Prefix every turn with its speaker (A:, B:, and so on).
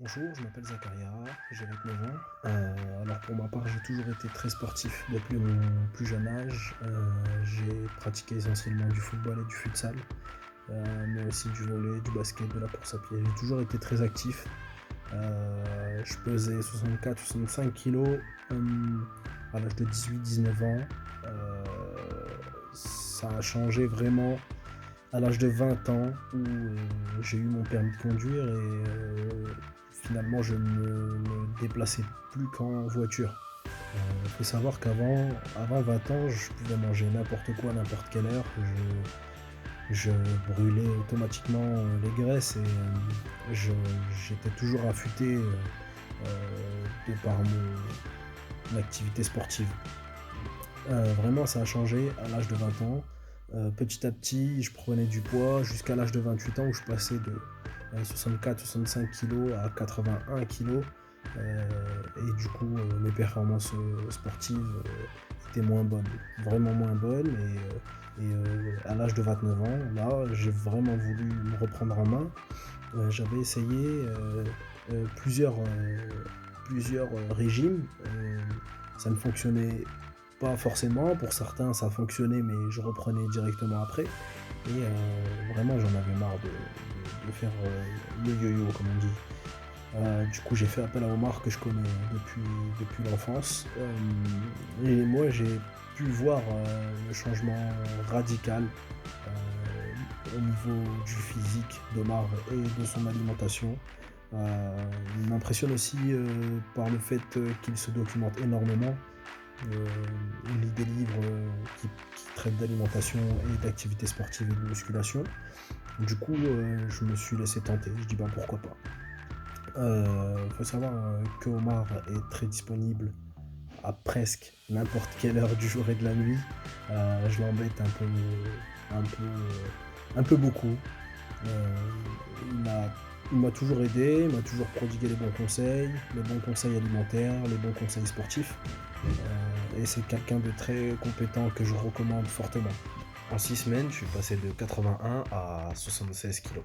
A: Bonjour, je m'appelle Zakaria, j'ai 29 ans. Alors pour ma part, j'ai toujours été très sportif depuis mon plus jeune âge. J'ai pratiqué essentiellement du football et du futsal, mais aussi du volley, du basket, de la course à pied. J'ai toujours été très actif. Je pesais 64-65 kilos à l'âge de 18-19 ans. Euh, Ça a changé vraiment à l'âge de 20 ans où j'ai eu mon permis de conduire et finalement je ne me déplaçais plus qu'en voiture. Il faut savoir avant 20 ans, je pouvais manger n'importe quoi, à n'importe quelle heure. Je brûlais automatiquement les graisses et j'étais toujours affûté de par mon activité sportive. Vraiment, ça a changé à l'âge de 20 ans. Petit à petit, je prenais du poids jusqu'à l'âge de 28 ans où je passais de 64-65 kg à 81 kg. Et du coup, mes performances sportives étaient moins bonnes, vraiment moins bonnes. À l'âge de 29 ans, là, j'ai vraiment voulu me reprendre en main. J'avais essayé plusieurs régimes. Ça ne fonctionnait pas forcément. Pour certains, ça fonctionnait, mais je reprenais directement après. Et vraiment, j'en avais marre de faire le yo-yo, comme on dit. Du coup, j'ai fait appel à Omar que je connais depuis l'enfance. Et moi, j'ai pu voir le changement radical au niveau du physique d'Omar et de son alimentation. Il m'impressionne aussi par le fait qu'il se documente énormément. Euh, il lit des livres qui traitent d'alimentation et d'activité sportive et de musculation. Du coup, je me suis laissé tenter. Je dis ben pourquoi pas. Faut savoir que Omar est très disponible à presque n'importe quelle heure du jour et de la nuit. Je l'embête un peu beaucoup. Euh, il m'a toujours aidé, il m'a toujours prodigué les bons conseils alimentaires, les bons conseils sportifs. Et c'est quelqu'un de très compétent que je recommande fortement.
B: En 6 semaines, je suis passé de 81 à 76 kilos.